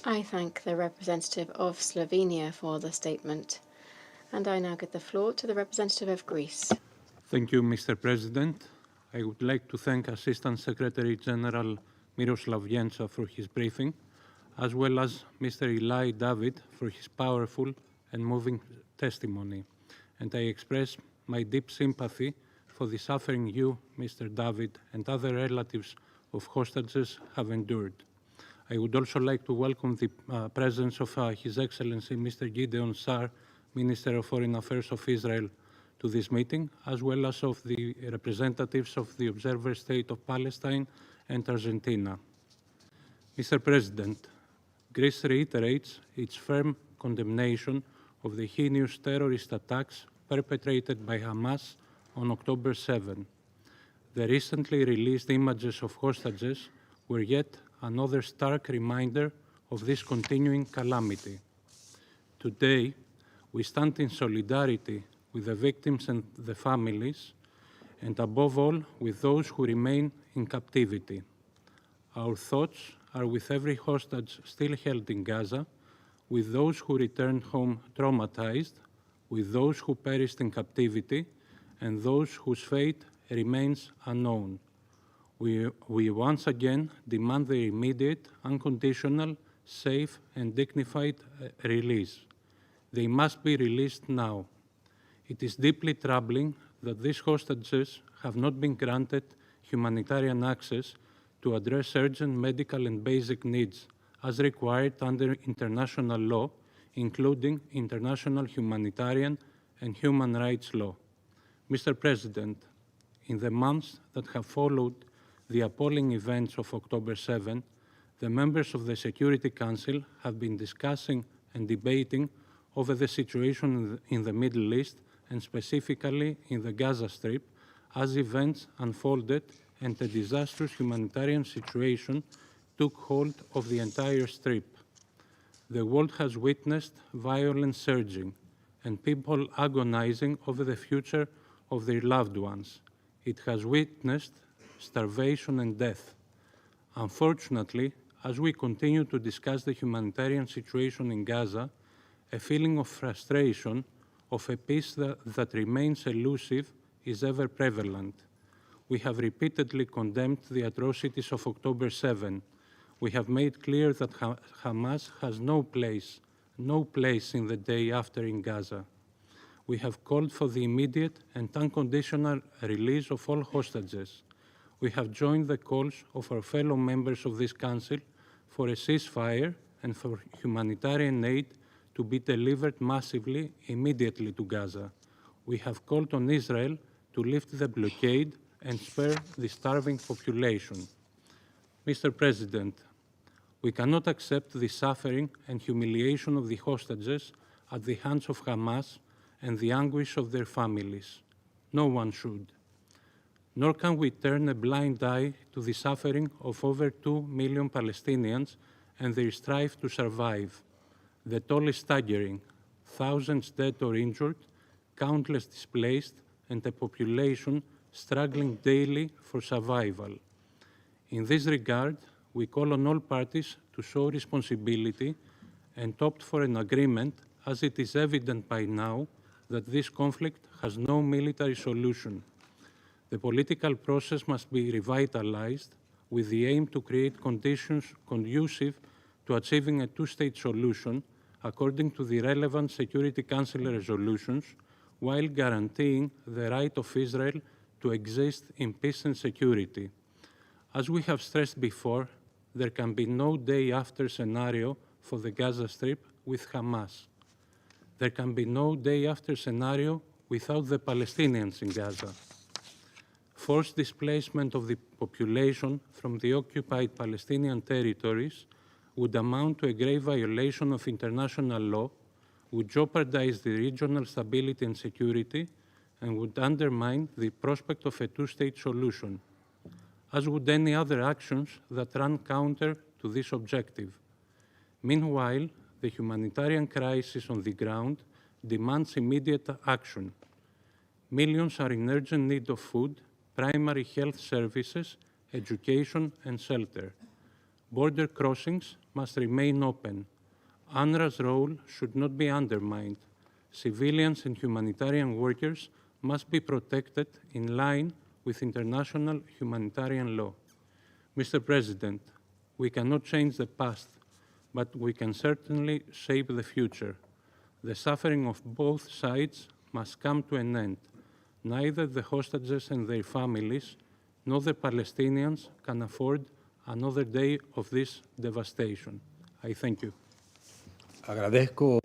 I thank the representative of Slovenia for the statement. And I now give the floor to the representative of Greece. Thank you, Mr. President. I would like to thank Assistant Secretary General Miroslav Jenca for his briefing, as well as Mr. Eli David for his powerful and moving testimony. And I express my deep sympathy for the suffering you, Mr. David, and other relatives of hostages have endured. I would also like to welcome the presence of His Excellency Mr. Gideon Sar, Minister of Foreign Affairs of Israel, to this meeting, as well as of the representatives of the Observer State of Palestine and Argentina. Mr. President, Greece reiterates its firm condemnation of the heinous terrorist attacks perpetrated by Hamas on October 7. The recently released images of hostages were yet another stark reminder of this continuing calamity. Today, we stand in solidarity with the victims and the families, and above all, with those who remain in captivity. Our thoughts are with every hostage still held in Gaza, with those who returned home traumatized, with those who perished in captivity, and those whose fate remains unknown. We once again demand their immediate, unconditional, safe, and dignified release. They must be released now. It is deeply troubling that these hostages have not been granted humanitarian access to address urgent medical and basic needs as required under international law, including international humanitarian and human rights law. Mr. President, in the months that have followed the appalling events of October 7, the members of the Security Council have been discussing and debating over the situation in the Middle East and specifically in the Gaza Strip as events unfolded and a disastrous humanitarian situation took hold of the entire Strip. The world has witnessed violence surging and people agonizing over the future of their loved ones. It has witnessed starvation and death. Unfortunately, as we continue to discuss the humanitarian situation in Gaza, a feeling of frustration, of a peace that remains elusive, is ever prevalent. We have repeatedly condemned the atrocities of October 7. We have made clear that Hamas has no place in the day after in Gaza. We have called for the immediate and unconditional release of all hostages. We have joined the calls of our fellow members of this Council for a ceasefire and for humanitarian aid to be delivered massively, immediately to Gaza. We have called on Israel to lift the blockade and spare the starving population. Mr. President, we cannot accept the suffering and humiliation of the hostages at the hands of Hamas and the anguish of their families. No one should. Nor can we turn a blind eye to the suffering of over 2 million Palestinians and their strive to survive. The toll is staggering: thousands dead or injured, countless displaced, and a population struggling daily for survival. In this regard, we call on all parties to show responsibility and opt for an agreement, as it is evident by now that this conflict has no military solution. The political process must be revitalized with the aim to create conditions conducive to achieving a two-state solution according to the relevant Security Council resolutions, while guaranteeing the right of Israel to exist in peace and security. As we have stressed before, there can be no day-after scenario for the Gaza Strip with Hamas. There can be no day-after scenario without the Palestinians in Gaza. Forced displacement of the population from the occupied Palestinian territories would amount to a grave violation of international law, would jeopardize the regional stability and security, and would undermine the prospect of a two-state solution, as would any other actions that run counter to this objective. Meanwhile, the humanitarian crisis on the ground demands immediate action. Millions are in urgent need of food, primary health services, education, and shelter. Border crossings must remain open. UNRWA's role should not be undermined. Civilians and humanitarian workers must be protected in line with international humanitarian law. Mr. President, we cannot change the past, but we can certainly shape the future. The suffering of both sides must come to an end. Neither the hostages and their families nor the Palestinians can afford another day of this devastation. I thank you. Agradezco.